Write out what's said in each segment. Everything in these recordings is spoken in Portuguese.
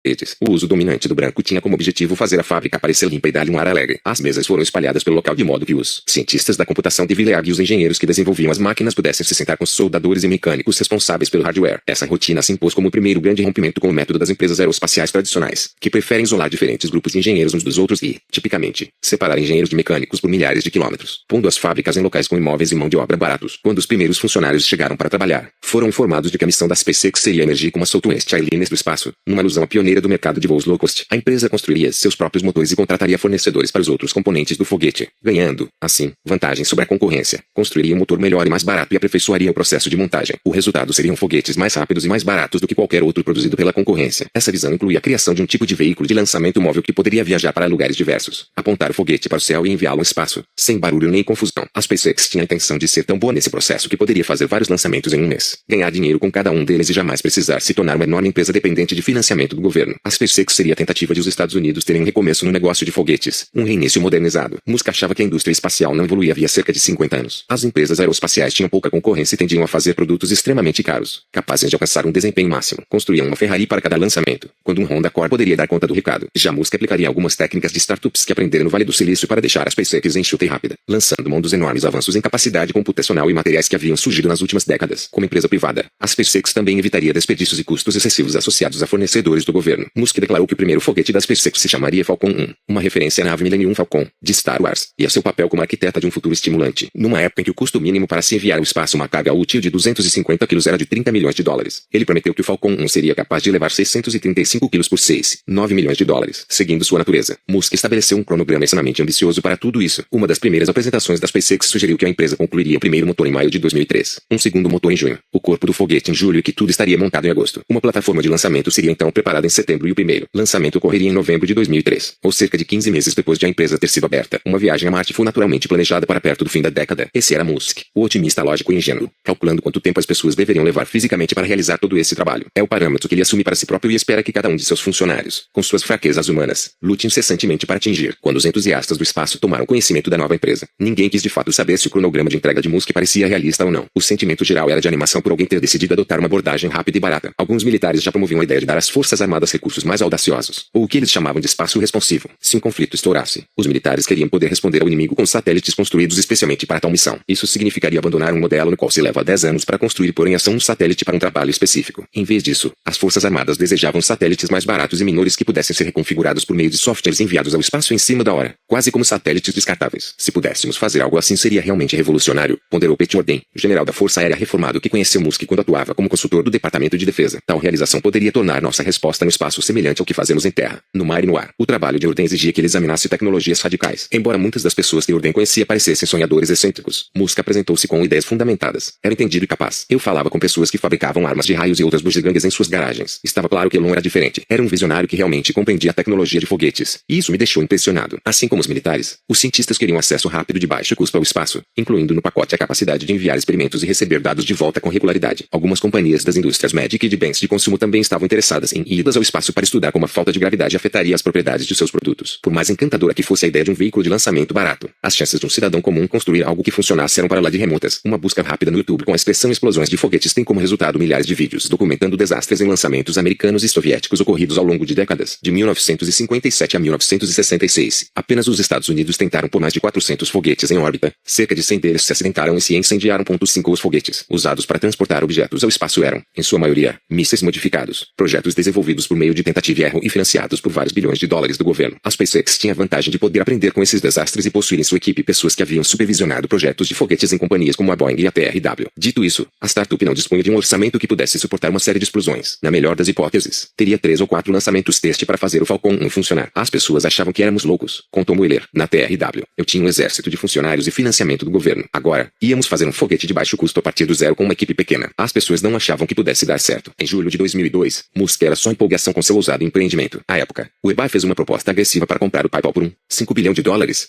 tapetes. O uso dominante do branco tinha como objetivo fazer a fábrica parecer limpa e dar-lhe um ar alegre. As mesas foram espalhadas pelo local de modo que os cientistas da computação de Vileag e os engenheiros que desenvolviam as máquinas pudessem se sentar com os soldadores e mecânicos responsáveis pelo hardware. Essa rotina se impôs como o primeiro grande rompimento com o método das empresas aeroespaciais tradicionais, que preferem isolar diferentes grupos de engenheiros uns dos outros e, tipicamente, separar engenheiros de mecânicos por milhares de quilômetros, pondo as fábricas em locais com imóveis e mão de obra baratos. Quando os primeiros funcionários chegaram para trabalhar, foram informados de que a missão da SpaceX seria emergir como a Southwest Airlines do espaço, numa alusão à pioneira do mercado de voos low cost. A empresa construiria seus próprios motores e contrataria fornecedores para os outros componentes do foguete, ganhando, assim, vantagem sobre a concorrência. Construiria um motor melhor e mais barato e aperfeiçoaria o processo de montagem. O resultado seriam foguetes mais rápidos e mais baratos do que qualquer outro produzido pela concorrência. Essa visão incluía a criação de um tipo de veículo de lançamento móvel que poderia viajar para lugares diversos, apontar o foguete para o céu e enviá-lo ao espaço, sem barulho nem confusão. A SpaceX tinha a intenção de ser tão boa nesse processo que poderia fazer vários lançamentos em um mês, ganhar dinheiro com cada um deles e jamais precisar se tornar uma enorme empresa dependente de financiamento do governo. A SpaceX seria a tentativa de os Estados Unidos terem um recomeço no negócio de foguetes, um reinício modernizado. Musk achava que a indústria espacial não evoluía havia cerca de 50 anos. As empresas aeroespaciais tinham pouca concorrência e tendiam a fazer produtos extremamente caros, capazes de alcançar um desempenho máximo. Construíam uma Ferrari para cada lançamento, quando um Honda Accord poderia dar conta do recado. Já Musk aplicaria algumas técnicas de startups que aprenderam no Vale do Silício para deixar a SpaceX enxuta e rápida, lançando mão dos enormes avanços em capacidade computacional e materiais que haviam surgido nas últimas décadas. Como empresa privada, a SpaceX também evitaria desperdícios e custos excessivos associados a fornecedores do governo. Musk declarou que o primeiro foguete da SpaceX se chamaria Falcon 1, uma referência à nave Millennium Falcon, de Star Wars, e a seu papel como arquiteta de um futuro estimulante, numa época em que o custo mínimo para se enviar ao espaço uma carga útil de 250 kg era de 30 milhões de dólares. Ele prometeu que o Falcon 1 seria capaz de levar 635 kg por 9 milhões de dólares, seguindo sua natureza. Musk estabeleceu um cronograma extremamente ambicioso para tudo isso. Uma das primeiras apresentações da SpaceX sugeriu que a empresa concluiria o primeiro motor em maio de 2003, um segundo motor em junho, o corpo do foguete em julho e que tudo estaria montado em agosto. Uma plataforma de lançamento seria então preparada em setembro e o primeiro lançamento ocorreria em novembro de 2003, ou cerca de 15 meses depois de a empresa ter sido aberta. Uma viagem a Marte foi naturalmente planejada para perto do fim da década. Esse era Musk, o otimista lógico e ingênuo, calculando quanto tempo as pessoas deveriam levar fisicamente para realizar todo esse trabalho. É o parâmetro que ele assume para si próprio e espera que cada um de seus funcionários, com suas fraquezas humanas, lute incessantemente para atingir. Quando os entusiastas do espaço tomaram conhecimento da nova empresa, ninguém quis de fato saber se o cronograma de entrega de Musk parecia realista ou não. O sentimento geral era de animação por alguém ter decidido adotar uma abordagem rápida e barata. Alguns militares já promoviam a ideia de dar às forças armadas recursos mais audaciosos, ou o que eles chamavam de espaço responsivo. Se um conflito estourasse, os militares queriam poder responder ao inimigo com satélites construídos especialmente para tal missão. Isso significaria abandonar um modelo no qual se leva 10 anos para construir e pôr em ação um satélite para um trabalho específico. Em vez disso, as forças armadas desejavam satélites mais baratos e menores que pudessem ser reconfigurados por meio de softwares enviados ao espaço em cima da hora, quase como satélites descartáveis. Se pudéssemos fazer algo assim seria realmente revolucionário, ponderou Pete Orden, general da Força Aérea reformado que conheceu Musk quando atuava como consultor do Departamento de Defesa. Tal realização poderia tornar nossa resposta no espaço semelhante ao que fazemos em terra, no mar e no ar. O trabalho de Orden exigia que ele examinasse tecnologias radicais. Embora muitas das pessoas que Orden conhecia parecessem sonhadores excêntricos, Musk apresentou-se com ideias fundamentadas. Era entendido e capaz. Eu falava com pessoas que fabricavam armas de raios e outras bugigangas em suas garagens. Estava claro que Elon era diferente. Era um visionário que realmente compreendia a tecnologia de foguetes. E isso me deixou impressionado. Assim como os militares, os cientistas queriam acesso rápido de baixo custo ao espaço, incluindo no pacote a capacidade de enviar experimentos e receber dados de volta com regularidade. Algumas companhias das indústrias médicas e de bens de consumo também estavam interessadas em idas ao espaço para estudar como a falta de gravidade afetaria as propriedades de seus produtos. Por mais encantadora que fosse a ideia de um veículo de lançamento barato, as chances de um cidadão comum construir algo que funcionasse eram para lá de remotas. Uma busca rápida no YouTube com a expressão explosões de foguetes tem como resultado milhares de vídeos documentando desastres em lançamentos americanos e soviéticos ocorridos ao longo de décadas, de 1957 a 1966. Apenas os Estados Unidos tentaram pôr mais de 400 foguetes em órbita, cerca de 100 deles se acidentaram e se incendiaram. 5 Os foguetes usados para transportar objetos ao espaço eram, em sua maioria, mísseis modificados, projetos desenvolvidos por meio de tentativa e erro e financiados por vários bilhões de dólares do governo. A SpaceX tinha a vantagem de poder aprender com esses desastres e possuir em sua equipe pessoas que haviam supervisionado projetos de foguetes em companhias como a Boeing e a TRW. Dito isso, a startup não dispunha de um orçamento que pudesse suportar uma série de explosões. Na melhor das hipóteses, teria 3 ou 4 lançamentos teste para fazer o Falcon 1 funcionar. As pessoas achavam que éramos loucos, contou Mueller, na TRW. Eu tinha um exército de funcionários e financiamento do governo. Agora, íamos fazer um foguete de baixo custo a partir do zero com uma equipe pequena. As pessoas não achavam que pudesse dar certo. Em julho de 2002, Musk era só empolgação com seu ousado empreendimento. À época, o eBay fez uma proposta agressiva para comprar o PayPal por $5 bilhão,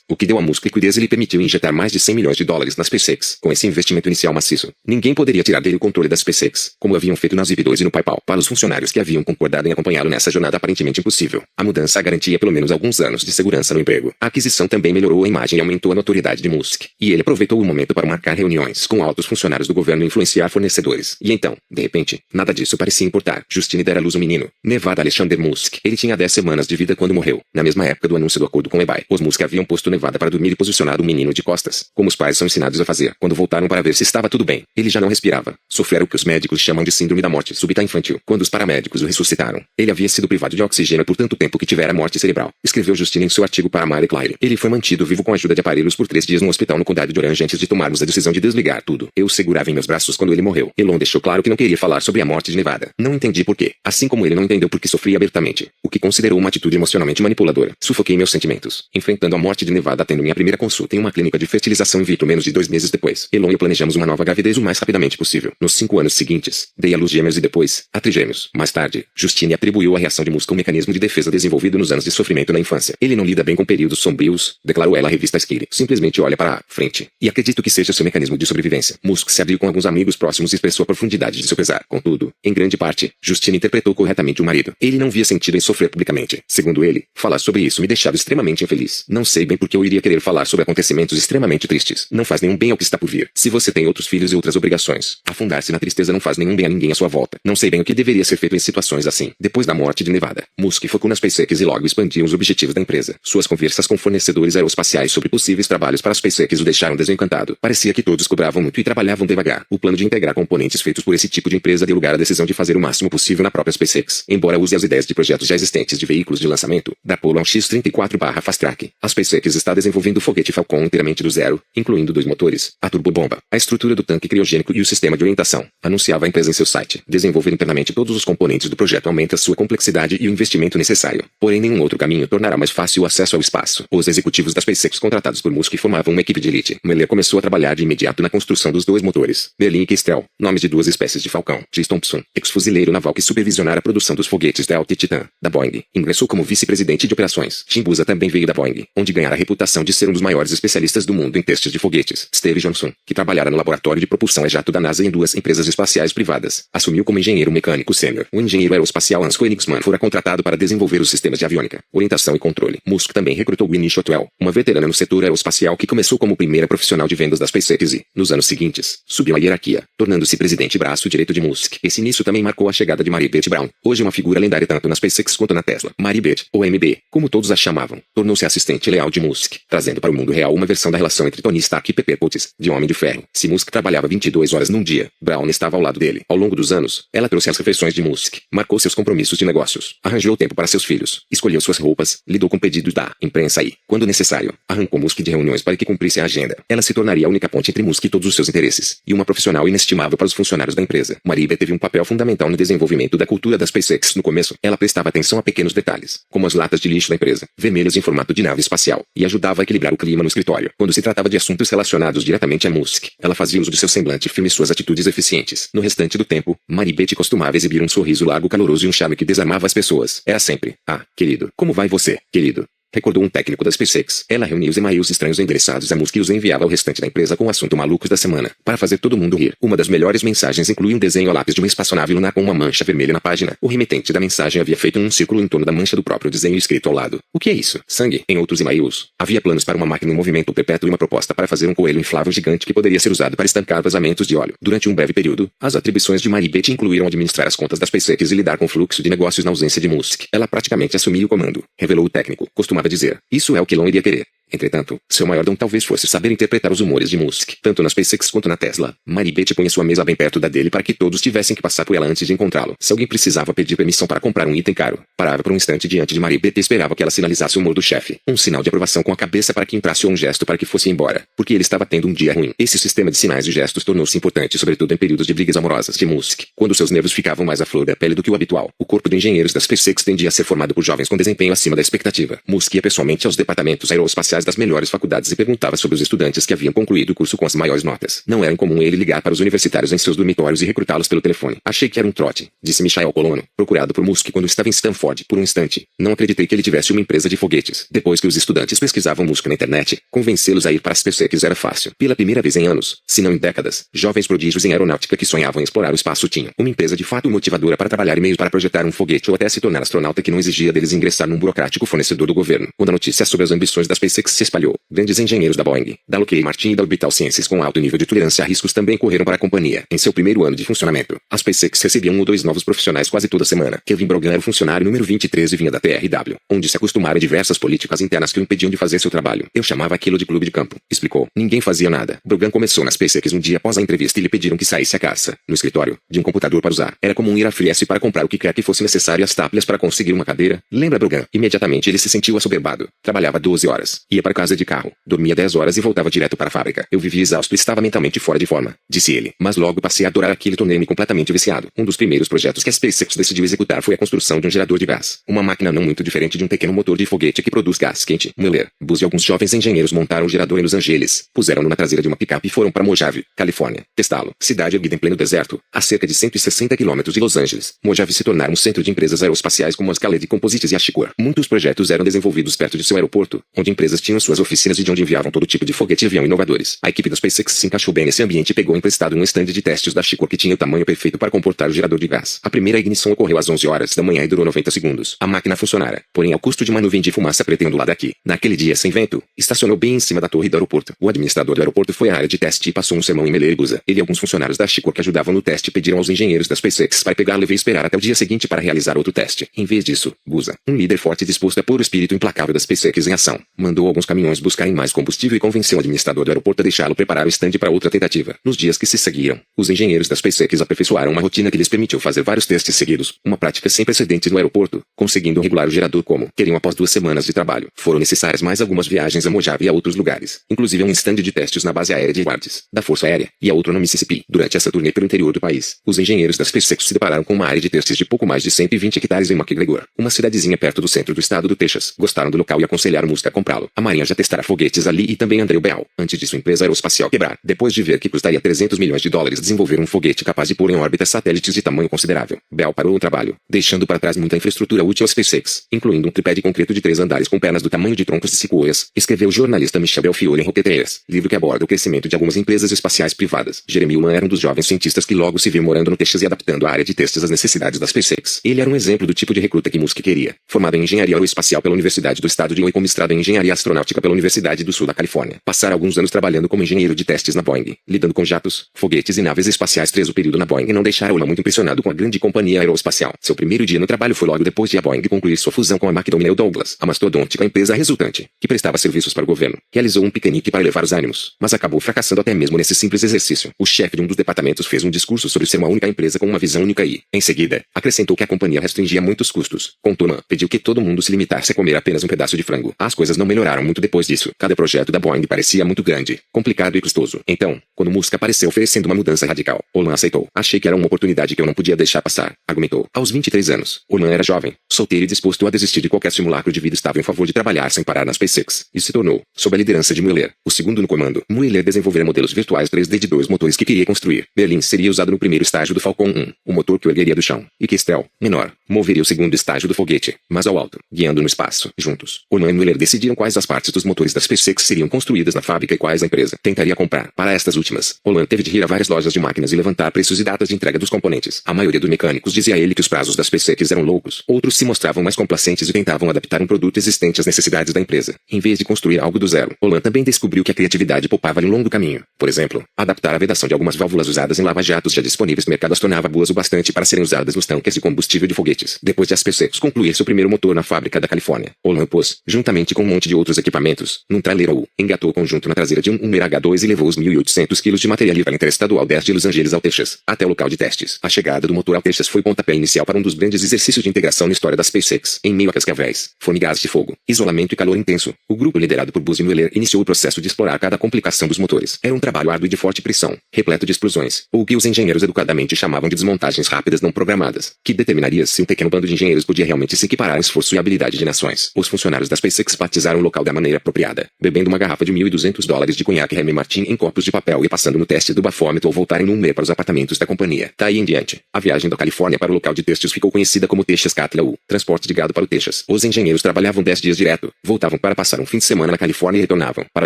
o que deu a Musk liquidez e lhe permitiu injetar mais de $100 milhões na SpaceX. Com esse investimento inicial maciço, ninguém poderia tirar dele o controle da SpaceX, como haviam feito na Zip2 e no PayPal. Para os funcionários que haviam concordado em acompanhá-lo nessa jornada aparentemente impossível, a mudança garantia pelo menos alguns anos de segurança no emprego. A aquisição também melhorou a imagem e aumentou a notoriedade de Musk, e ele aproveitou o momento para marcar reuniões com altos funcionários do governo e influenciar fornecedores. E então, de repente, nada disso parecia importar. Justine dera à luz um menino, Nevada. Nevada Alexander Musk. Ele tinha 10 semanas de vida quando morreu. Na mesma época do anúncio do acordo com o eBay, os Musk haviam posto Nevada para dormir e posicionado o menino de costas, como os pais são ensinados a fazer. Quando voltaram para ver se estava tudo bem, ele já não respirava. Sofrera o que os médicos chamam de síndrome da morte súbita infantil. Quando os paramédicos o ressuscitaram, ele havia sido privado de oxigênio por tanto tempo que tivera morte cerebral. Escreveu Justine em seu artigo para Marie Claire. Ele foi mantido vivo com a ajuda de aparelhos por 3 dias no hospital no condado de Orange antes de tomarmos a decisão de desligar tudo. Eu o segurava em meus braços quando ele morreu. Elon deixou claro que não queria falar sobre a morte de Nevada. Não entendi por quê. Assim como ele não entendeu por que sofria abertamente, o que considerou uma atitude emocionalmente manipuladora. Sufoquei meus sentimentos, enfrentando a morte de Nevada tendo minha primeira consulta em uma clínica de fertilização in vitro menos de 2 meses depois. Elon e eu planejamos uma nova gravidez o mais rapidamente possível. Nos 5 anos seguintes, dei à luz gêmeos e depois, a trigêmeos. Mais tarde, Justine atribuiu a reação de Musk a um mecanismo de defesa desenvolvido nos anos de sofrimento na infância. Ele não lida bem com períodos sombrios, declarou ela à revista Esquire. Simplesmente olha para a frente. E acredito que seja seu mecanismo de sobrevivência. Musk se abriu com alguns amigos próximos e expressou a profundidade de seu pesar. Contudo, em grande parte, Justine interpretou corretamente o marido. Ele não via sentido em sofrer publicamente. Segundo ele, falar sobre isso me deixava extremamente infeliz. Não sei bem por que eu iria querer falar sobre acontecimentos extremamente tristes. Não faz nenhum bem ao que está por vir. Se você tem outros filhos e outras obrigações, afundar-se na tristeza não faz nenhum bem a ninguém à sua volta. Não sei bem o que deveria ser feito em situações assim. Depois da morte de Nevada, Musk focou na SpaceX e logo expandiu os objetivos da empresa. Suas conversas com fornecedores aeroespaciais sobre possíveis trabalhos para a SpaceX o deixaram desencantado. Parecia que todos cobravam muito e trabalhavam devagar. O plano de integrar componentes feitos por esse tipo de empresa deu lugar à decisão de fazer o máximo possível na própria SpaceX. Embora use as ideias de projetos já existentes de veículos de lançamento, da Apollo ao X-34/Fast Track, a SpaceX está desenvolvendo o foguete Falcon inteiramente do zero, incluindo 2 motores, a turbobomba, a estrutura do tanque criogênico e o sistema de orientação, anunciava a empresa em seu site. Desenvolver internamente todos os componentes do projeto aumenta sua complexidade e o investimento necessário. Porém, nenhum outro caminho tornará mais fácil o acesso ao espaço. Os executivos da SpaceX contratados por Musk formavam uma equipe de elite. Mueller começou a trabalhar de imediato na construção dos 2 motores, Merlin e Kestrel, nomes de 2 espécies de Falcão. Chris Thompson, ex-fuzileiro naval que supervisionara a produção dos foguetes Delta e Titan, da Boeing, ingressou como vice-presidente de operações. Jim Busa também veio da Boeing, onde ganhara a reputação de ser um dos maiores especialistas do mundo em testes de foguetes. Steve Johnson, que trabalhara no laboratório de propulsão a jato da NASA em 2 empresas espaciais privadas, assumiu como engenheiro mecânico sênior. O engenheiro aeroespacial Hans Koenigsmann fora contratado para desenvolver os sistemas de aviônica, orientação e controle. Musk também recrutou Winnie Shotwell, uma veterana no setor aeroespacial que começou como primeira profissional de vendas da SpaceX e, nos anos seguintes, subiu a hierarquia, tornando-se presidente e braço direito de Musk. Esse início também marcou a chegada de Mary Beth Brown, hoje uma figura lendária tanto na SpaceX quanto na Tesla. Mary Beth, ou MB, como todos a chamavam, tornou-se assistente leal de Musk, trazendo para o mundo real uma versão da relação entre Tony Stark e Pepper Potts, de Homem de Ferro. Se Musk trabalhava 22 horas num dia, Brown estava ao lado dele. Ao longo dos anos, ela trouxe as refeições de Musk, marcou seus compromissos de negócios, arranjou tempo para seus filhos, escolheu suas roupas, lidou com pedidos da imprensa e, quando necessário, arrancou Musk de reuniões para que cumprisse a agenda. Ela se tornaria a única ponte entre Musk e todos os seus interesses, e uma profissional inestimável para os funcionários da empresa. Maribe teve um papel fundamental no desenvolvimento da cultura da SpaceX. No começo, ela prestava atenção a pequenos detalhes, como as latas de lixo da empresa, vermelhas em formato de nave espacial, e ajudava a equilibrar o clima no escritório. Quando se tratava de assuntos relacionados diretamente a Musk, ela fazia uso de seu semblante firme e suas atitudes eficientes. No restante do tempo, Maribeth costumava exibir um sorriso largo, caloroso e um charme que desarmava as pessoas. Era sempre: "Ah, querido, como vai você, querido?", recordou um técnico da SpaceX. Ela reunia os e-mails estranhos endereçados a Musk e os enviava ao restante da empresa com o assunto malucos da semana, para fazer todo mundo rir. Uma das melhores mensagens incluía um desenho a lápis de uma espaçonave lunar com uma mancha vermelha na página. O remetente da mensagem havia feito um círculo em torno da mancha do próprio desenho escrito ao lado: "O que é isso? Sangue?". Em outros e-mails, havia planos para uma máquina em movimento perpétuo e uma proposta para fazer um coelho inflável gigante que poderia ser usado para estancar vazamentos de óleo. Durante um breve período, as atribuições de Maribeth incluíram administrar as contas da SpaceX e lidar com o fluxo de negócios na ausência de Musk. Ela praticamente assumia o comando, revelou o técnico. Costumava dizer: "Isso é o que Elon iria querer". Entretanto, seu maior dom talvez fosse saber interpretar os humores de Musk. Tanto na SpaceX quanto na Tesla, Maribeth punha sua mesa bem perto da dele para que todos tivessem que passar por ela antes de encontrá-lo. Se alguém precisava pedir permissão para comprar um item caro, parava por um instante diante de Maribeth e esperava que ela sinalizasse o humor do chefe. Um sinal de aprovação com a cabeça para que entrasse ou um gesto para que fosse embora, porque ele estava tendo um dia ruim. Esse sistema de sinais e gestos tornou-se importante sobretudo em períodos de brigas amorosas de Musk, quando seus nervos ficavam mais à flor da pele do que o habitual. O corpo de engenheiros da SpaceX tendia a ser formado por jovens com desempenho acima da expectativa. Musk ia pessoalmente aos departamentos aeroespaciais das melhores faculdades e perguntava sobre os estudantes que haviam concluído o curso com as maiores notas. Não era incomum ele ligar para os universitários em seus dormitórios e recrutá-los pelo telefone. "Achei que era um trote", disse Michael Colono, procurado por Musk quando estava em Stanford. "Por um instante, não acreditei que ele tivesse uma empresa de foguetes". Depois que os estudantes pesquisavam Musk na internet, convencê-los a ir para a SpaceX era fácil. Pela primeira vez em anos, se não em décadas, jovens prodígios em aeronáutica que sonhavam em explorar o espaço tinham uma empresa de fato motivadora para trabalhar e meios para projetar um foguete ou até se tornar astronauta que não exigia deles ingressar num burocrático fornecedor do governo. Quando a notícia sobre as ambições da SpaceX SpaceX se espalhou. Grandes engenheiros da Boeing, da Lockheed Martin e da Orbital Sciences com alto nível de tolerância a riscos também correram para a companhia. Em seu primeiro ano de funcionamento, a SpaceX recebia 1 ou 2 novos profissionais quase toda semana. Kevin Brogan era o funcionário número 23 e vinha da TRW, onde se acostumaram a diversas políticas internas que o impediam de fazer seu trabalho. Eu chamava aquilo de clube de campo, explicou. Ninguém fazia nada. Brogan começou na SpaceX um dia após a entrevista e lhe pediram que saísse à caça, no escritório, de um computador para usar. Era comum ir à Freesp para comprar o que quer que fosse necessário e as tápias para conseguir uma cadeira. Lembra Brogan? Imediatamente ele se sentiu assoberbado. Trabalhava 12 horas, ia para casa de carro, dormia 10 horas e voltava direto para a fábrica. Eu vivia exausto e estava mentalmente fora de forma, disse ele. Mas logo passei a adorar aquilo e tornei-me completamente viciado. Um dos primeiros projetos que a SpaceX decidiu executar foi a construção de um gerador de gás. Uma máquina não muito diferente de um pequeno motor de foguete que produz gás quente. Mueller, Buzz e alguns jovens engenheiros montaram o gerador em Los Angeles, puseram-no na traseira de uma picape e foram para Mojave, Califórnia, testá-lo. Cidade erguida em pleno deserto, a cerca de 160 quilômetros de Los Angeles. Mojave se tornara um centro de empresas aeroespaciais como a Scaled Composites e a Shikor. Muitos projetos eram desenvolvidos perto de seu aeroporto, onde empresas tinham suas oficinas e de onde enviavam todo tipo de foguete e avião inovadores. A equipe da SpaceX se encaixou bem nesse ambiente e pegou emprestado um stand de testes da Shikor que tinha o tamanho perfeito para comportar o gerador de gás. A primeira ignição ocorreu às 11 horas da manhã e durou 90 segundos. A máquina funcionara, porém ao custo de uma nuvem de fumaça preta ondulada aqui. Naquele dia sem vento, estacionou bem em cima da torre do aeroporto. O administrador do aeroporto foi à área de teste e passou um sermão em Mueller e Buzz. Ele e alguns funcionários da Shikor que ajudavam no teste pediram aos engenheiros da SpaceX para pegar leve e esperar até o dia seguinte para realizar outro teste. Em vez disso, Buzz, um líder forte e disposto a pôr o espírito implacável da SpaceX em ação, mandou alguns caminhões buscarem mais combustível e convenceu o administrador do aeroporto a deixá-lo preparar o stand para outra tentativa. Nos dias que se seguiram, os engenheiros da SpaceX aperfeiçoaram uma rotina que lhes permitiu fazer vários testes seguidos, uma prática sem precedentes no aeroporto, conseguindo regular o gerador como queriam após 2 semanas de trabalho. Foram necessárias mais algumas viagens a Mojave e a outros lugares, inclusive um stand de testes na base aérea de Edwards, da Força Aérea, e a outro no Mississippi. Durante essa turnê pelo interior do país, os engenheiros da SpaceX se depararam com uma área de testes de pouco mais de 120 hectares em McGregor, uma cidadezinha perto do centro do estado do Texas. Gostaram do local e aconselharam Musk a comprá-lo. A Marinha já testara foguetes ali e também Andrew Bell, antes de sua empresa aeroespacial quebrar, depois de ver que custaria 300 milhões de dólares desenvolver um foguete capaz de pôr em órbita satélites de tamanho considerável. Bell parou o trabalho, deixando para trás muita infraestrutura útil à SpaceX, incluindo um tripé de concreto de 3 andares com pernas do tamanho de troncos de sequoias, escreveu o jornalista Michel Belfiore em Rocketeers, livro que aborda o crescimento de algumas empresas espaciais privadas. Jeremy Ullman era um dos jovens cientistas que logo se viu morando no Texas e adaptando a área de testes às necessidades da SpaceX. Ele era um exemplo do tipo de recruta que Musk queria. Formado em engenharia aeroespacial pela Universidade do Estado de Iowa e com mestrado em engenharia astronáutica pela Universidade do Sul da Califórnia. Passara alguns anos trabalhando como engenheiro de testes na Boeing, lidando com jatos, foguetes e naves espaciais. O período na Boeing não deixara Ullman muito impressionado com a grande companhia aeroespacial. Seu primeiro dia no trabalho foi logo depois de a Boeing concluir sua fusão com a McDonnell Douglas, a mastodôntica empresa resultante, que prestava serviços para o governo. Realizou um piquenique para elevar os ânimos, mas acabou fracassando até mesmo nesse simples exercício. O chefe de um dos departamentos fez um discurso sobre ser uma única empresa com uma visão única e, em seguida, acrescentou que a companhia restringia muitos custos. Contudo, pediu que todo mundo se limitasse a comer apenas um pedaço de frango. As coisas não melhoraram muito depois disso. Cada projeto da Boeing parecia muito grande, complicado e custoso. Então, quando Musk apareceu oferecendo uma mudança radical, Ullman aceitou. Achei que era uma oportunidade que eu não podia deixar passar, argumentou. Aos 23 anos, Ullman era jovem, solteiro e disposto a desistir de qualquer simulacro de vida estável em favor de trabalhar sem parar na SpaceX. E se tornou, sob a liderança de Mueller, o segundo no comando. Mueller desenvolvera modelos virtuais 3D de 2 motores que queria construir. Berlin seria usado no primeiro estágio do Falcon 1, o motor que o ergueria do chão, e que Kestrel, menor, moveria o segundo estágio do foguete, mas ao alto, guiando no espaço. Juntos, Ullman e Mueller decidiram quais as partes dos motores da SpaceX seriam construídas na fábrica e quais a empresa tentaria comprar. Para estas últimas, Ullman teve de ir a várias lojas de máquinas e levantar preços e datas de entrega dos componentes. A maioria dos mecânicos dizia a ele que os prazos da SpaceX eram loucos. Outros se mostravam mais complacentes e tentavam adaptar um produto existente às necessidades da empresa, em vez de construir algo do zero. Ullman também descobriu que a criatividade poupava-lhe um longo caminho. Por exemplo, adaptar a vedação de algumas válvulas usadas em lava-jatos já disponíveis no mercado as tornava boas o bastante para serem usadas nos tanques de combustível de foguetes. Depois de a SpaceX concluir seu primeiro motor na fábrica da Califórnia, Ullman pôs, juntamente com um monte de outros equipamentos, num trailer ou engatou o conjunto na traseira de um Hummer H2 e levou os 1.800 quilos de material interestadual desde Los Angeles ao Texas, até o local de testes. A chegada do motor ao Texas foi o pontapé inicial para um dos grandes exercícios de integração na história da SpaceX. Em meio a cascavéis, formigas de fogo, isolamento e calor intenso, o grupo liderado por Buzz e Mueller iniciou o processo de explorar cada complicação dos motores. Era um trabalho árduo e de forte pressão, repleto de explosões, ou o que os engenheiros educadamente chamavam de desmontagens rápidas não programadas, que determinaria se um pequeno bando de engenheiros podia realmente se equiparar a esforço e habilidade de nações. Os funcionários da SpaceX batizaram o local da maneira apropriada, bebendo uma garrafa de $1.200 de conhaque Remy Martin em copos de papel e passando no teste do bafômetro ou voltarem num mês para os apartamentos da companhia. Daí em diante, a viagem da Califórnia para o local de testes ficou conhecida como Texas Catleu. Transporte de gado para o Texas. Os engenheiros trabalhavam 10 dias direto, voltavam para passar um fim de semana na Califórnia e retornavam, para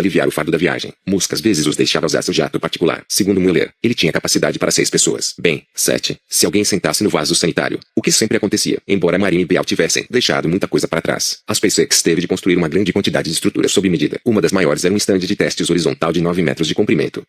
aliviar o fardo da viagem. Musk às vezes os deixava usar seu jato particular. Segundo Mueller, ele tinha capacidade para 6 pessoas. Bem, 7, se alguém sentasse no vaso sanitário. O que sempre acontecia, embora Marine e Beal tivessem deixado muita coisa para trás. A SpaceX teve de construir uma grande quantidade de estruturas sob medida. Uma das maiores era um estande de testes horizontal de 9 metros de comprimento,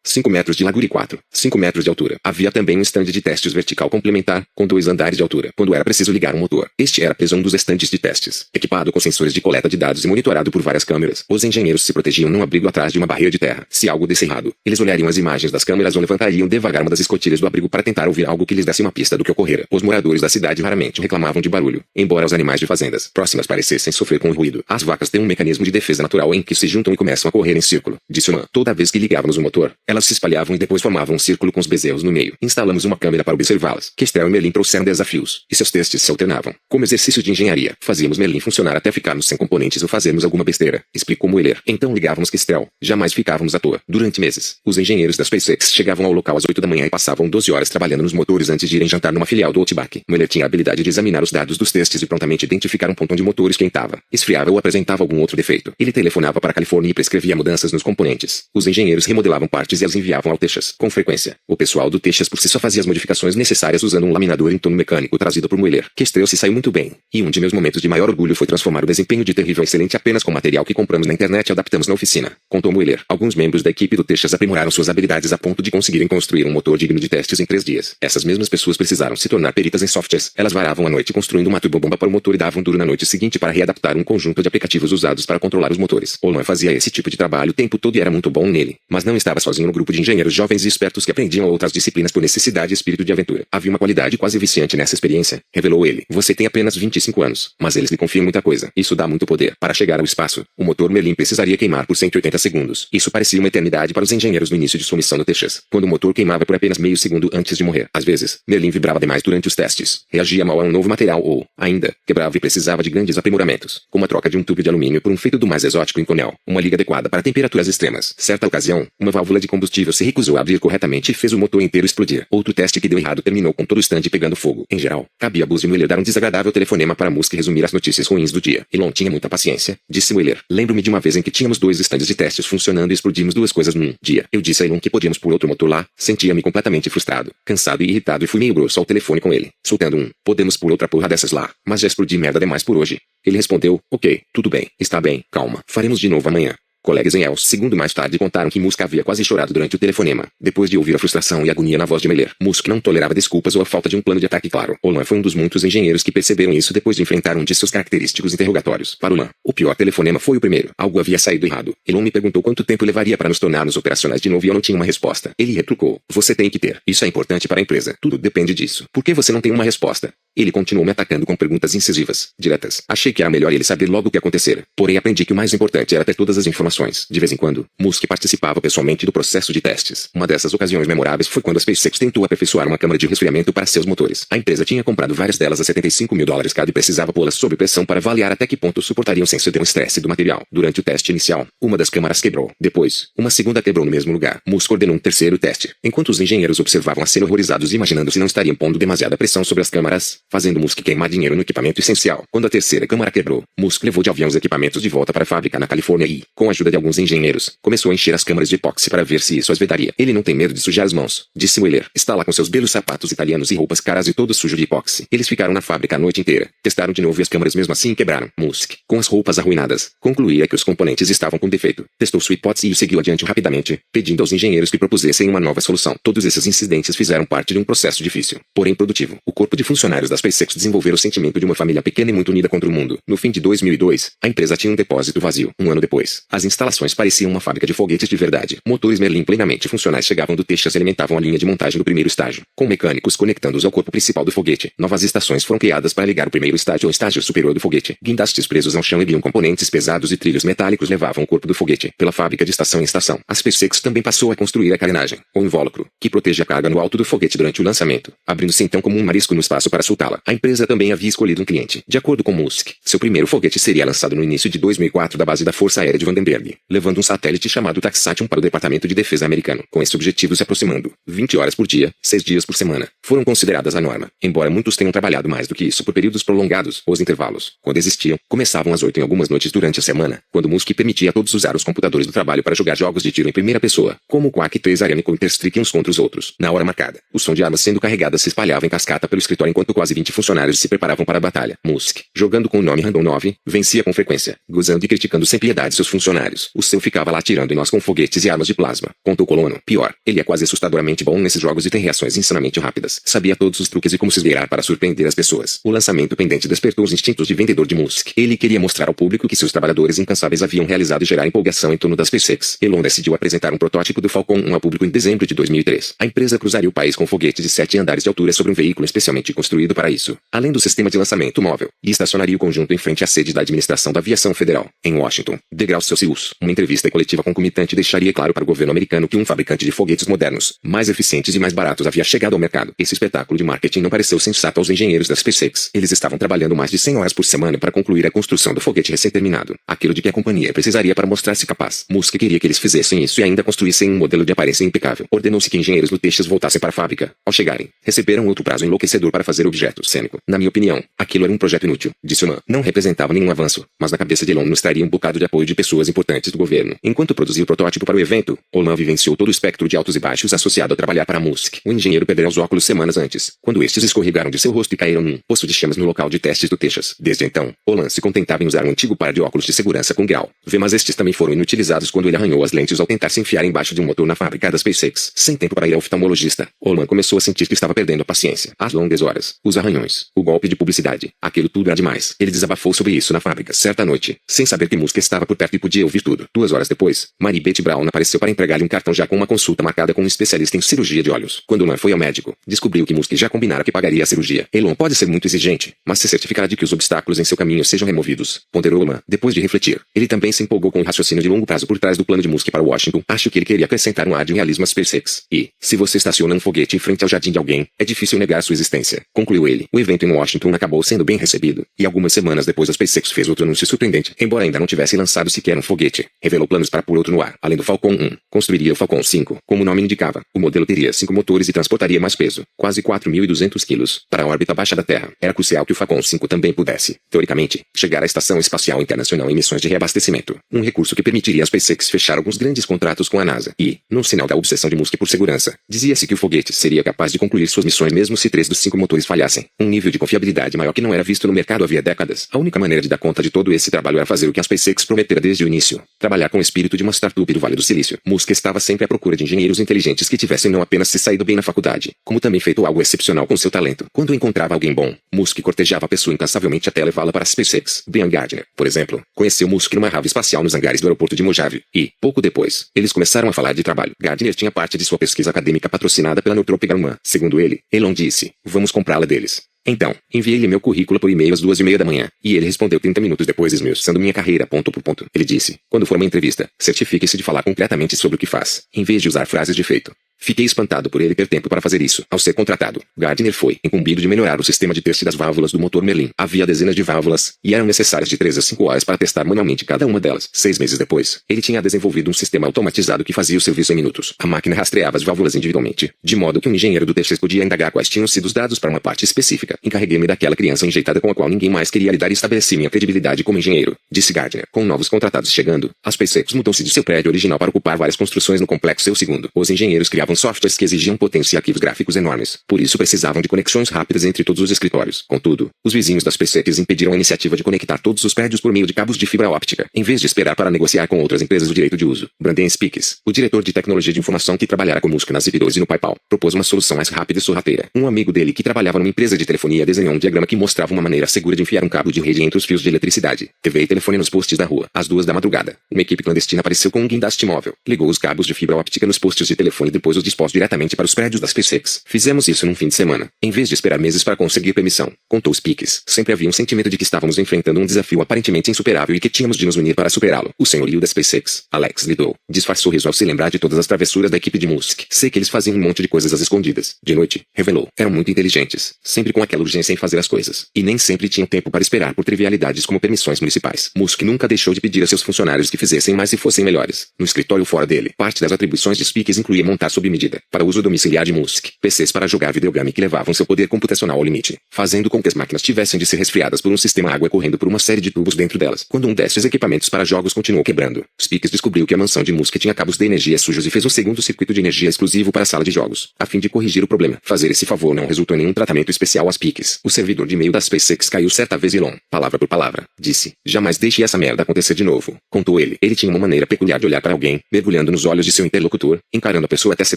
5 metros de largura e 5 metros de altura. Havia também um estande de testes vertical complementar, com 2 andares de altura, quando era preciso ligar um motor. Este era preso um dos estandes de testes, equipado com sensores de coleta de dados e monitorado por várias câmeras. Os engenheiros se protegiam num abrigo atrás de uma barreira de terra. Se algo desse errado, eles olhariam as imagens das câmeras ou levantariam devagar uma das escotilhas do abrigo para tentar ouvir algo que lhes desse uma pista do que ocorrera. Os moradores da cidade raramente reclamavam de barulho, embora os animais de fazendas próximas parecessem sofrer com o ruído. As vacas têm um mecanismo de defesa natural em que se juntam e começam a correr em círculo, disse uma. Toda vez que ligávamos o motor, elas se espalhavam e depois formavam um círculo com os bezerros no meio. Instalamos uma câmera para observá-las. Kestrel e Merlin trouxeram desafios, e seus testes se alternavam. Como exercício de engenharia, fazíamos Merlin funcionar até ficarmos sem componentes ou fazermos alguma besteira, explicou Mueller. Então ligávamos Kestrel. Jamais ficávamos à toa. Durante meses, os engenheiros da SpaceX chegavam ao local às 8 da manhã e passavam 12 horas trabalhando nos motores antes de irem jantar numa filial do Outback. Mueller tinha a habilidade de examinar os dados dos testes e prontamente identificar um ponto onde o motor esquentava, esfriava ou apresentava algum outro defeito. Ele telefonava para a Califórnia e prescrevia mudanças nos componentes. Os engenheiros remodelavam partes e as enviavam ao Texas, com frequência. O pessoal do Texas por si só fazia as modificações necessárias usando um laminador em tono mecânico trazido por Mueller. Kestrel se saiu muito bem, e um de meus momentos de maior orgulho foi transformar o desempenho de terrível a excelente apenas com material que compramos na internet e adaptamos na oficina, contou Mueller. Alguns membros da equipe do Texas aprimoraram suas habilidades a ponto de conseguirem construir um motor digno de testes em 3 dias. Essas mesmas pessoas precisaram se tornar peritas em softwares. Elas varavam a noite construindo uma turbobomba para o motor e davam duro na noite seguinte para readaptar um conjunto de aplicativos usados para controlar os motores. Olman fazia esse tipo de trabalho o tempo todo e era muito bom nele, mas não estava sozinho no grupo de engenheiros jovens e espertos que aprendiam outras disciplinas por necessidade e espírito de aventura. Havia uma qualidade quase viciante nessa experiência, revelou ele. Você tem apenas 25 anos, mas eles lhe confiam muita coisa. Isso dá muito poder. Para chegar ao espaço, o motor Merlin precisaria queimar por 180 segundos. Isso parecia uma eternidade para os engenheiros no início de sua missão no Texas, quando o motor queimava por apenas meio segundo antes de morrer. Às vezes, Merlin vibrava demais durante os testes, reagia mal a um novo material ou, ainda, quebrava e precisava de grandes aprimoramentos, como a troca de um tubo de alumínio por um feito do mais exótico Inconel, uma liga adequada para temperaturas extremas. Certa ocasião, uma válvula de combustível se recusou a abrir corretamente e fez o motor inteiro explodir. Outro teste que deu errado terminou com todo o estande pegando fogo. Em geral, cabia a Buzz e Mueller dar um desagradável telefonema para Musk resumir as notícias ruins do dia. Elon tinha muita paciência, disse Mueller. Lembro-me de uma vez em que tínhamos 2 estandes de testes funcionando e explodimos 2 coisas num dia. Eu disse a Elon que podíamos pôr outro motor lá. Sentia-me completamente frustrado, cansado e irritado e fui meio grosso ao telefone com ele, soltando um, podemos pôr outra porra dessas lá, mas já explodi merda demais por hoje. Ele respondeu, ok, tudo bem, está bem, calma, faremos de novo amanhã. Colegas em Els segundo mais tarde contaram que Musk havia quase chorado durante o telefonema, depois de ouvir a frustração e agonia na voz de Mueller. Musk não tolerava desculpas ou a falta de um plano de ataque claro. Olman foi um dos muitos engenheiros que perceberam isso depois de enfrentar um de seus característicos interrogatórios. Para Olman, o pior telefonema foi o primeiro. Algo havia saído errado. Elon me perguntou quanto tempo levaria para nos tornarmos operacionais de novo e eu não tinha uma resposta. Ele retrucou, você tem que ter. Isso é importante para a empresa. Tudo depende disso. Por que você não tem uma resposta? Ele continuou me atacando com perguntas incisivas, diretas. Achei que era melhor ele saber logo o que acontecera. Porém aprendi que o mais importante era ter todas as informações. De vez em quando, Musk participava pessoalmente do processo de testes. Uma dessas ocasiões memoráveis foi quando a SpaceX tentou aperfeiçoar uma câmara de resfriamento para seus motores. A empresa tinha comprado várias delas a $75 mil cada e precisava pô-las sob pressão para avaliar até que ponto suportariam sem ceder um estresse do material. Durante o teste inicial, uma das câmaras quebrou. Depois, uma segunda quebrou no mesmo lugar. Musk ordenou um terceiro teste. Enquanto os engenheiros observavam a cena horrorizados e imaginando se não estariam pondo demasiada pressão sobre as câmaras, fazendo Musk queimar dinheiro no equipamento essencial. Quando a terceira câmara quebrou, Musk levou de avião os equipamentos de volta para a fábrica na Califórnia e, com a ajuda de alguns engenheiros, começou a encher as câmaras de epóxi para ver se isso as vedaria. Ele não tem medo de sujar as mãos, disse Mueller. Está lá com seus belos sapatos italianos e roupas caras e todo sujo de epóxi. Eles ficaram na fábrica a noite inteira. Testaram de novo e as câmaras mesmo assim quebraram. Musk, com as roupas arruinadas, concluía que os componentes estavam com defeito. Testou sua hipótese e seguiu adiante rapidamente, pedindo aos engenheiros que propusessem uma nova solução. Todos esses incidentes fizeram parte de um processo difícil, porém produtivo. O corpo de funcionários da SpaceX desenvolveu o sentimento de uma família pequena e muito unida contra o mundo. No fim de 2002, a empresa tinha um depósito vazio. Um ano depois, as instalações pareciam uma fábrica de foguetes de verdade. Motores Merlin plenamente funcionais chegavam do Texas e alimentavam a linha de montagem do primeiro estágio, com mecânicos conectando-os ao corpo principal do foguete. Novas estações foram criadas para ligar o primeiro estágio ao estágio superior do foguete. Guindastes presos ao chão erguiam Haviam componentes pesados e trilhos metálicos levavam o corpo do foguete pela fábrica de estação em estação. A SpaceX também passou a construir a carenagem, ou invólucro, que protege a carga no alto do foguete durante o lançamento, abrindo-se então como um marisco no espaço para soltá-la. A empresa também havia escolhido um cliente. De acordo com Musk, seu primeiro foguete seria lançado no início de 2004 da base da Força Aérea de Vandenberg, levando um satélite chamado Taxation para o Departamento de Defesa americano, com esse objetivo se aproximando 20 horas por dia, 6 dias por semana, foram consideradas a norma, embora muitos tenham trabalhado mais do que isso por períodos prolongados. Os intervalos, quando existiam, começavam às 8 em algumas noites durante a semana, quando Musk permitia a todos usar os computadores do trabalho para jogar jogos de tiro em primeira pessoa, como o Quake 3 Arena e Counter-Strike uns contra os outros. Na hora marcada, o som de armas sendo carregadas se espalhava em cascata pelo escritório enquanto quase 20 funcionários se preparavam para a batalha. Musk, jogando com o nome Random 9, vencia com frequência, gozando e criticando sem piedade seus funcionários. O seu ficava lá atirando em nós com foguetes e armas de plasma, contou o colono. Pior, ele é quase assustadoramente bom nesses jogos e tem reações insanamente rápidas. Sabia todos os truques e como se esgueirar para surpreender as pessoas. O lançamento pendente despertou os instintos de vendedor de Musk. Ele queria mostrar ao público que seus trabalhadores incansáveis haviam realizado e gerar empolgação em torno da SpaceX. Elon decidiu apresentar um protótipo do Falcon 1 ao público em dezembro de 2003. A empresa cruzaria o país com foguetes de 7 andares de altura sobre um veículo especialmente construído para isso, além do sistema de lançamento móvel, e estacionaria o conjunto em frente à sede da Administração da Aviação Federal, em Washington, degraus Celsius. Uma entrevista coletiva concomitante deixaria claro para o governo americano que um fabricante de foguetes modernos, mais eficientes e mais baratos havia chegado ao mercado. Esse espetáculo de marketing não pareceu sensato aos engenheiros da SpaceX. Eles estavam trabalhando mais de 100 horas por semana para concluir a construção do foguete recém-terminado, aquilo de que a companhia precisaria para mostrar-se capaz. Musk queria que eles fizessem isso e ainda construíssem um modelo de aparência impecável. Ordenou-se que engenheiros no Texas voltassem para a fábrica. Ao chegarem, receberam outro prazo enlouquecedor para fazer objetos. Cênico. Na minha opinião, aquilo era um projeto inútil, disse Elon. Não representava nenhum avanço, mas na cabeça de Elon nos traria um bocado de apoio de pessoas importantes do governo. Enquanto produzia o protótipo para o evento, Elon vivenciou todo o espectro de altos e baixos associado a trabalhar para Musk. O engenheiro perdeu os óculos semanas antes, quando estes escorregaram de seu rosto e caíram num poço de chamas no local de testes do Texas. Desde então, Elon se contentava em usar um antigo par de óculos de segurança com grau V, mas estes também foram inutilizados quando ele arranhou as lentes ao tentar se enfiar embaixo de um motor na fábrica da SpaceX. Sem tempo para ir ao oftalmologista, Elon começou a sentir que estava perdendo a paciência. As longas horas, os arranhões, o golpe de publicidade, aquilo tudo era demais. Ele desabafou sobre isso na fábrica certa noite, sem saber que Musk estava por perto e podia ouvir tudo. 2 horas depois, Mary Beth Brown apareceu para entregar-lhe um cartão já com uma consulta marcada com um especialista em cirurgia de olhos. Quando Elon foi ao médico, descobriu que Musk já combinara que pagaria a cirurgia. Elon pode ser muito exigente, mas se certificará de que os obstáculos em seu caminho sejam removidos, ponderou Elon, depois de refletir. Ele também se empolgou com o raciocínio de longo prazo por trás do plano de Musk para Washington. Acho que ele queria acrescentar um ar de realismo à SpaceX. E, se você estaciona um foguete em frente ao jardim de alguém, é difícil negar sua existência, concluiu ele. O evento em Washington acabou sendo bem recebido, e algumas semanas depois a SpaceX fez outro anúncio surpreendente. Embora ainda não tivesse lançado sequer um foguete, revelou planos para pôr outro no ar. Além do Falcon 1, construiria o Falcon 5. Como o nome indicava, o modelo teria 5 motores e transportaria mais peso, quase 4.200 quilos, para a órbita baixa da Terra. Era crucial que o Falcon 5 também pudesse, teoricamente, chegar à Estação Espacial Internacional em missões de reabastecimento, um recurso que permitiria a SpaceX fechar alguns grandes contratos com a NASA. E, num sinal da obsessão de Musk por segurança, dizia-se que o foguete seria capaz de concluir suas missões mesmo se 3 dos 5 motores falhassem, um nível de confiabilidade maior que não era visto no mercado havia décadas. A única maneira de dar conta de todo esse trabalho era fazer o que a SpaceX prometera desde o início, trabalhar com o espírito de uma startup do Vale do Silício. Musk estava sempre à procura de engenheiros inteligentes que tivessem não apenas se saído bem na faculdade, como também feito algo excepcional com seu talento. Quando encontrava alguém bom, Musk cortejava a pessoa incansavelmente até levá-la para a SpaceX. Brian Gardner, por exemplo, conheceu Musk numa nave espacial nos hangares do aeroporto de Mojave, e, pouco depois, eles começaram a falar de trabalho. Gardner tinha parte de sua pesquisa acadêmica patrocinada pela Northrop Grumman. Segundo ele, Elon disse, vamos comprá-la deles. Então, enviei-lhe meu currículo por e-mail às 2:30 da manhã, e ele respondeu 30 minutos depois esmiuçando minha carreira ponto por ponto. Ele disse, quando for uma entrevista, certifique-se de falar concretamente sobre o que faz, em vez de usar frases de efeito. Fiquei espantado por ele ter tempo para fazer isso. Ao ser contratado, Gardner foi incumbido de melhorar o sistema de teste das válvulas do motor Merlin. Havia dezenas de válvulas, e eram necessárias de 3 a 5 horas para testar manualmente cada uma delas. 6 meses depois, ele tinha desenvolvido um sistema automatizado que fazia o serviço em minutos. A máquina rastreava as válvulas individualmente, de modo que um engenheiro do Texas podia indagar quais tinham sido os dados para uma parte específica. Encarreguei-me daquela criança enjeitada com a qual ninguém mais queria lidar e estabeleci minha credibilidade como engenheiro, disse Gardner. Com novos contratados chegando, a SpaceX mudou-se de seu prédio original para ocupar várias construções no complexo seu segundo. Os engenheiros criavam softwares que exigiam potência e arquivos gráficos enormes, por isso precisavam de conexões rápidas entre todos os escritórios. Contudo, os vizinhos das SpaceX impediram a iniciativa de conectar todos os prédios por meio de cabos de fibra óptica, em vez de esperar para negociar com outras empresas o direito de uso. Brandon Speakes, o diretor de tecnologia de informação que trabalhara com Musk na Zip2 e no PayPal, propôs uma solução mais rápida e sorrateira. Um amigo dele que trabalhava numa empresa de telefonia desenhou um diagrama que mostrava uma maneira segura de enfiar um cabo de rede entre os fios de eletricidade, TV e telefone nos postes da rua. Às 2 da madrugada, uma equipe clandestina apareceu com um guindaste móvel, ligou os cabos de fibra óptica nos postes de telefone e depois os dispós diretamente para os prédios da SpaceX. Fizemos isso num fim de semana, em vez de esperar meses para conseguir permissão, contou Speaks. Sempre havia um sentimento de que estávamos enfrentando um desafio aparentemente insuperável e que tínhamos de nos unir para superá-lo. O senhorio da SpaceX, Alex lidou. Disfarçou riso ao se lembrar de todas as travessuras da equipe de Musk. Sei que eles faziam um monte de coisas às escondidas. De noite, revelou. Eram muito inteligentes, sempre com aquela urgência em fazer as coisas. E nem sempre tinham tempo para esperar por trivialidades como permissões municipais. Musk nunca deixou de pedir a seus funcionários que fizessem mais e fossem melhores. No escritório fora dele, parte das atribuições de Speaks incluía montar sob medida, para uso domiciliar de Musk, PCs para jogar videogame que levavam seu poder computacional ao limite, fazendo com que as máquinas tivessem de ser resfriadas por um sistema água correndo por uma série de tubos dentro delas. Quando um desses equipamentos para jogos continuou quebrando, Speaks descobriu que a mansão de Musk tinha cabos de energia sujos e fez um segundo circuito de energia exclusivo para a sala de jogos, a fim de corrigir o problema. Fazer esse favor não resultou em nenhum tratamento especial a Speaks. O servidor de e-mail da SpaceX caiu certa vez e Elon, palavra por palavra, disse: "Jamais deixe essa merda acontecer de novo", contou ele. Ele tinha uma maneira peculiar de olhar para alguém, mergulhando nos olhos de seu interlocutor, encarando a pessoa até ser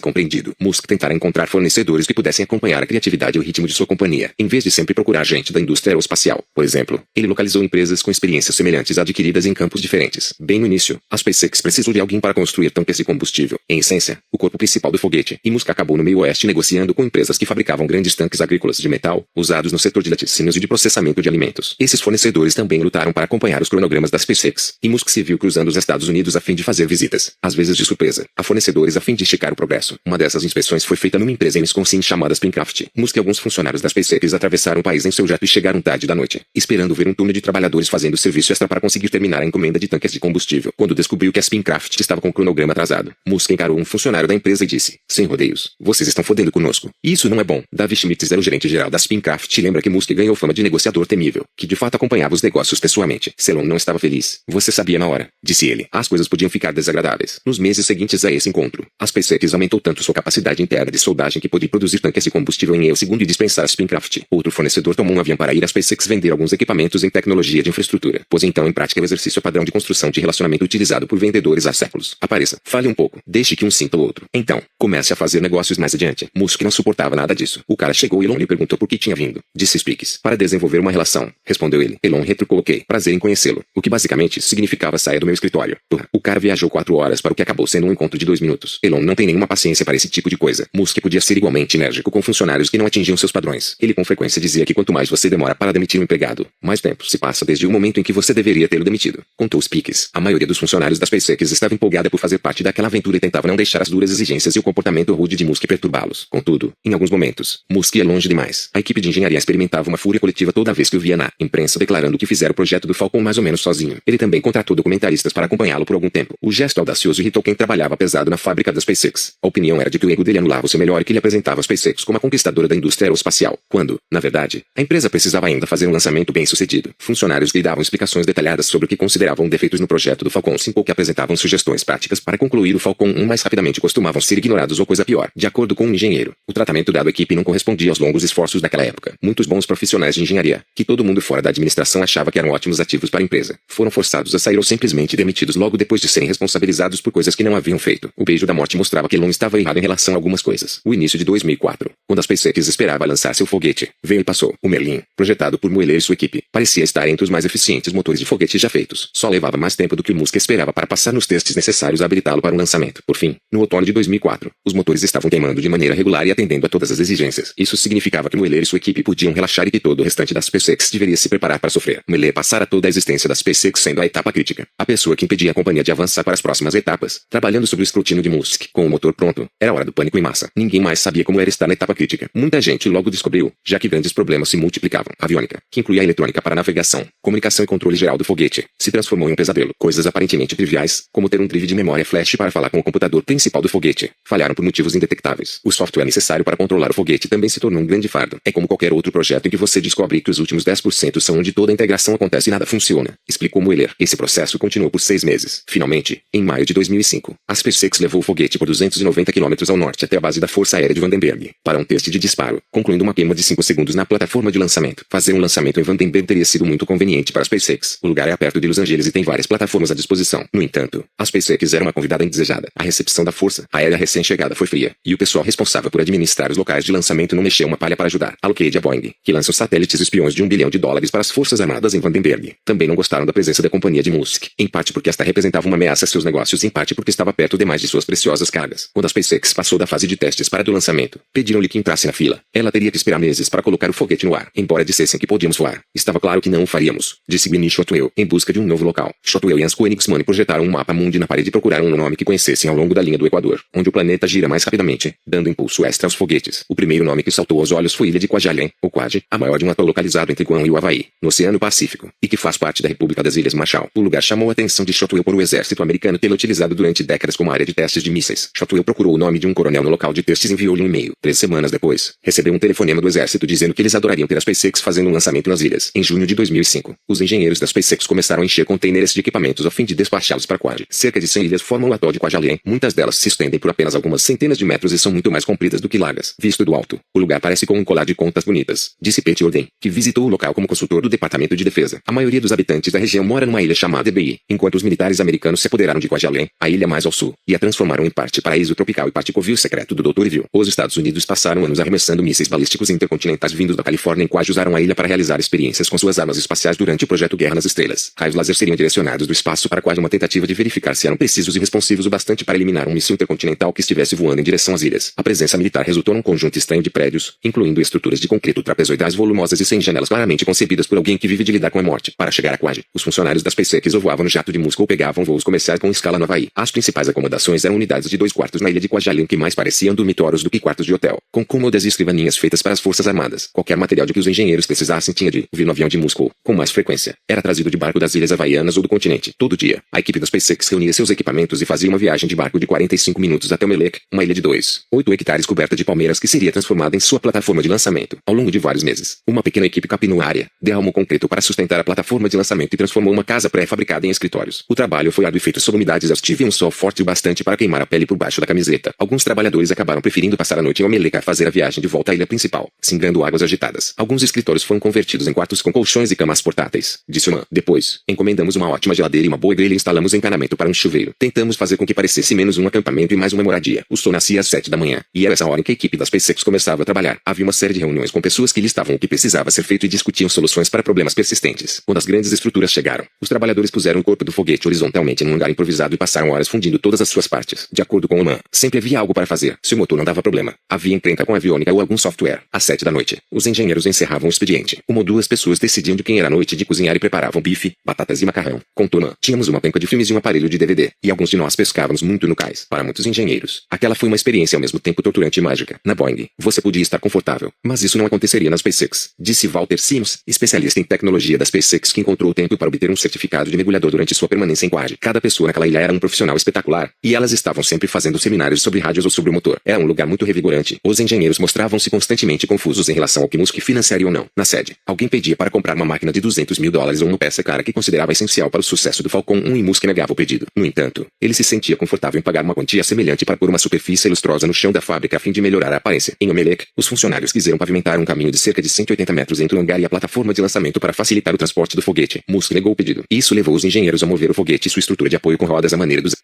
compreendido. Musk tentara encontrar fornecedores que pudessem acompanhar a criatividade e o ritmo de sua companhia, em vez de sempre procurar gente da indústria aeroespacial. Por exemplo, ele localizou empresas com experiências semelhantes adquiridas em campos diferentes. Bem no início, a SpaceX precisou de alguém para construir tanques de combustível, em essência, o corpo principal do foguete, e Musk acabou no meio oeste negociando com empresas que fabricavam grandes tanques agrícolas de metal, usados no setor de laticínios e de processamento de alimentos. Esses fornecedores também lutaram para acompanhar os cronogramas da SpaceX, e Musk se viu cruzando os Estados Unidos a fim de fazer visitas, às vezes de surpresa, a fornecedores a fim de esticar o progresso. Uma dessas inspeções foi feita numa empresa em Wisconsin chamada Spincraft. Musk e alguns funcionários da SpaceX atravessaram o país em seu jato e chegaram tarde da noite, esperando ver um turno de trabalhadores fazendo serviço extra para conseguir terminar a encomenda de tanques de combustível. Quando descobriu que a Spincraft estava com o cronograma atrasado, Musk encarou um funcionário da empresa e disse: "Sem rodeios, vocês estão fodendo conosco. E isso não é bom." Davi Schmitz era o gerente-geral da Spincraft e lembra que Musk ganhou fama de negociador temível, que de fato acompanhava os negócios pessoalmente. Elon não estava feliz. "Você sabia na hora", disse ele. "As coisas podiam ficar desagradáveis." Nos meses seguintes a esse encontro, a SpaceX aumentou tanto sua capacidade interna de soldagem que pôde produzir tanques de combustível em segundo e dispensar a Spincraft. Outro fornecedor tomou um avião para ir à SpaceX vender alguns equipamentos em tecnologia de infraestrutura, pôs então em prática o exercício padrão de construção de relacionamento utilizado por vendedores há séculos. Apareça, fale um pouco, deixe que um sinta o outro. Então, comece a fazer negócios mais adiante. Musk não suportava nada disso. O cara chegou e Elon lhe perguntou por que tinha vindo. Disse Speaks: "Para desenvolver uma relação", respondeu ele. Elon retrucou: "Ok, prazer em conhecê-lo." O que basicamente significava: "Saia do meu escritório." O cara viajou 4 horas para o que acabou sendo um encontro de 2 minutos. Elon não tem nenhuma paciência para esse tipo de coisa. Musk podia ser igualmente enérgico com funcionários que não atingiam seus padrões. Ele com frequência dizia que quanto mais você demora para demitir um empregado, mais tempo se passa desde o momento em que você deveria tê-lo demitido, contou Speaks. A maioria dos funcionários da SpaceX estava empolgada por fazer parte daquela aventura e tentava não deixar as duras exigências e o comportamento rude de Musk perturbá-los. Contudo, em alguns momentos, Musk ia longe demais. A equipe de engenharia experimentava uma fúria coletiva toda vez que o via na imprensa declarando que fizera o projeto do Falcon mais ou menos sozinho. Ele também contratou documentaristas para acompanhá-lo por algum tempo. O gesto audacioso irritou quem trabalhava pesado na fábrica da SpaceX. A opinião era de que o ego dele anulava o seu melhor e que ele apresentava a SpaceX como a conquistadora da indústria aeroespacial, quando, na verdade, a empresa precisava ainda fazer um lançamento bem sucedido. Funcionários lhe davam explicações detalhadas sobre o que consideravam defeitos no projeto do Falcon 5 ou que apresentavam sugestões práticas para concluir o Falcon 1 mais rapidamente costumavam ser ignorados ou coisa pior. De acordo com um engenheiro, o tratamento dado à equipe não correspondia aos longos esforços daquela época. Muitos bons profissionais de engenharia, que todo mundo fora da administração achava que eram ótimos ativos para a empresa, foram forçados a sair ou simplesmente demitidos logo depois de serem responsabilizados por coisas que não haviam feito. O beijo da morte mostrava que Elon estava errado em relação a algumas coisas. O início de 2004, quando a SpaceX esperava lançar seu foguete, veio e passou. O Merlin, projetado por Mueller e sua equipe, parecia estar entre os mais eficientes motores de foguete já feitos. Só levava mais tempo do que o Musk esperava para passar nos testes necessários a habilitá-lo para o lançamento. Por fim, no outono de 2004, os motores estavam queimando de maneira regular e atendendo a todas as exigências. Isso significava que Mueller e sua equipe podiam relaxar e que todo o restante da SpaceX deveria se preparar para sofrer. Mueller passara toda a existência da SpaceX sendo a etapa crítica, a pessoa que impedia a companhia de avançar para as próximas etapas, trabalhando sob o escrutínio de Musk. Com o motor pronto, era hora do pânico em massa. Ninguém mais sabia como era estar na etapa crítica. Muita gente logo descobriu, já que grandes problemas se multiplicavam. A aviônica, que incluía a eletrônica para navegação, comunicação e controle geral do foguete, se transformou em um pesadelo. Coisas aparentemente triviais, como ter um drive de memória flash para falar com o computador principal do foguete, falharam por motivos indetectáveis. O software necessário para controlar o foguete também se tornou um grande fardo. É como qualquer outro projeto em que você descobre que os últimos 10% são onde toda a integração acontece e nada funciona, explicou Mueller. Esse processo continuou por 6 meses. Finalmente, em maio de 2005, a SpaceX levou o foguete por 290 km ao norte até a base da Força Aérea de Vandenberg, para um teste de disparo, concluindo uma queima de 5 segundos na plataforma de lançamento. Fazer um lançamento em Vandenberg teria sido muito conveniente para a SpaceX. O lugar é perto de Los Angeles e tem várias plataformas à disposição. No entanto, a SpaceX era uma convidada indesejada. A recepção da Força Aérea recém-chegada foi fria, e o pessoal responsável por administrar os locais de lançamento não mexeu uma palha para ajudar. A Lockheed e a Boeing, que lançam satélites espiões de $1 bilhão para as Forças Armadas em Vandenberg, também não gostaram da presença da companhia de Musk, em parte porque esta representava uma ameaça a seus negócios e em parte porque estava perto demais de suas preciosas cargas. Quando a SpaceX passou da fase de testes para do lançamento. Pediram-lhe que entrasse na fila. Ela teria que esperar meses para colocar o foguete no ar. Embora dissessem que podíamos voar, estava claro que não o faríamos, disse Gwyneth Shotwell, em busca de um novo local. Shotwell e Hans Koenigsmann projetaram um mapa mundi na parede e procuraram um nome que conhecessem ao longo da linha do Equador, onde o planeta gira mais rapidamente, dando impulso extra aos foguetes. O primeiro nome que saltou aos olhos foi Ilha de Kwajalein, ou Kwaj, a maior de um atol localizado entre Guam e o Havaí, no Oceano Pacífico, e que faz parte da República das Ilhas Marshall. O lugar chamou a atenção de Shotwell por o exército americano tê-lo utilizado durante décadas como área de testes de mísseis. Shotwell procurou o nome de um coronel no local de testes e enviou-lhe um e-mail. 3 semanas depois, recebeu um telefonema do exército dizendo que eles adorariam ter a SpaceX fazendo um lançamento nas ilhas. Em junho de 2005, os engenheiros da SpaceX começaram a encher containers de equipamentos a fim de despachá-los para Kwaj. Cerca de 100 ilhas formam o atol de Kwajalein. Muitas delas se estendem por apenas algumas centenas de metros e são muito mais compridas do que largas. Visto do alto, o lugar parece com um colar de contas bonitas, disse Pete Orden, que visitou o local como consultor do Departamento de Defesa. A maioria dos habitantes da região mora numa ilha chamada EBI, enquanto os militares americanos se apoderaram de Kwajalein, a ilha mais ao sul, e a transformaram em parte paraíso tropical e parte covil secreto do Dr. Evil. Os Estados Unidos passaram anos arremessando mísseis balísticos intercontinentais vindos da Califórnia em Kwaj usaram a ilha para realizar experiências com suas armas espaciais durante o projeto Guerra nas Estrelas. Raios laser seriam direcionados do espaço para Kwaj uma tentativa de verificar se eram precisos e responsivos o bastante para eliminar um míssil intercontinental que estivesse voando em direção às ilhas. A presença militar resultou num conjunto estranho de prédios, incluindo estruturas de concreto trapezoidais volumosas e sem janelas claramente concebidas por alguém que vive de lidar com a morte. Para chegar a Kwaj, os funcionários da SpaceX ou voavam no jato de Musco ou pegavam voos comerciais com escala no Havaí. As principais acomodações eram unidades de 2 quartos na ilha de Kwajalein que mais pareciam dormitórios do que quartos de hotel, com cômodas e escrivaninhas feitas para as forças armadas. Qualquer material de que os engenheiros precisassem tinha de vir no avião de Musco, com mais frequência. Era trazido de barco das ilhas havaianas ou do continente. Todo dia, a equipe da SpaceX reunia seus equipamentos e fazia uma viagem de barco de 45 minutos até o Melek, uma ilha de 2,8 hectares coberta de palmeiras que seria transformada em sua plataforma de lançamento. Ao longo de vários meses, uma pequena equipe capinou a área, derramou concreto para sustentar a plataforma de lançamento e transformou uma casa pré-fabricada em escritórios. O trabalho foi árduo e feito sob umidade exaustiva e um sol forte o bastante para queimar a pele por baixo da camiseta. Alguns trabalhadores acabaram preferindo passar a noite em Omeleka a fazer a viagem de volta à ilha principal, singrando águas agitadas. Alguns escritórios foram convertidos em quartos com colchões e camas portáteis, disse Oman. Depois, encomendamos uma ótima geladeira e uma boa grelha e instalamos encanamento para um chuveiro. Tentamos fazer com que parecesse menos um acampamento e mais uma moradia. O sol nascia às 7 da manhã, e era essa hora em que a equipe da SpaceX começava a trabalhar. Havia uma série de reuniões com pessoas que listavam o que precisava ser feito e discutiam soluções para problemas persistentes. Quando as grandes estruturas chegaram, os trabalhadores puseram o corpo do foguete horizontalmente num hangar improvisado e passaram horas fundindo todas as suas partes. De acordo com Oman, sempre havia algo para fazer. Se o motor não dava problema, havia encrenca com a aviônica ou algum software. Às 7 da noite, os engenheiros encerravam o expediente. Uma ou duas pessoas decidiam de quem era a noite de cozinhar e preparavam bife, batatas e macarrão. Contou Oman, tínhamos uma penca de filmes e um aparelho de DVD, e alguns de nós pescávamos muito no cais. Para muitos engenheiros, aquela foi uma experiência ao mesmo tempo torturante e mágica. Na Boeing, você podia estar confortável, mas isso não aconteceria na SpaceX, disse Walter Sims, especialista em tecnologia da SpaceX que encontrou tempo para obter um certificado de mergulhador durante sua permanência em Kwaj. Cada pessoa naquela ilha era um profissional espetacular, e elas estavam sempre fazendo seminários sobre rádios ou sobre o motor. Era um lugar muito revigorante. Os engenheiros mostravam-se constantemente confusos em relação ao que Musk financiaria ou não. Na sede, alguém pedia para comprar uma máquina de $200 mil ou uma peça cara que considerava essencial para o sucesso do Falcon 1 e Musk negava o pedido. No entanto, ele se sentia confortável em pagar uma quantia semelhante para pôr uma superfície lustrosa no chão da fábrica a fim de melhorar a aparência. Em Omelek, os funcionários quiseram pavimentar um caminho de cerca de 180 metros entre o hangar e a plataforma de lançamento para facilitar o transporte do foguete. Musk negou o pedido. Isso levou os engenheiros a mover o foguete e sua estrutura de apoio com rodas à maneira dos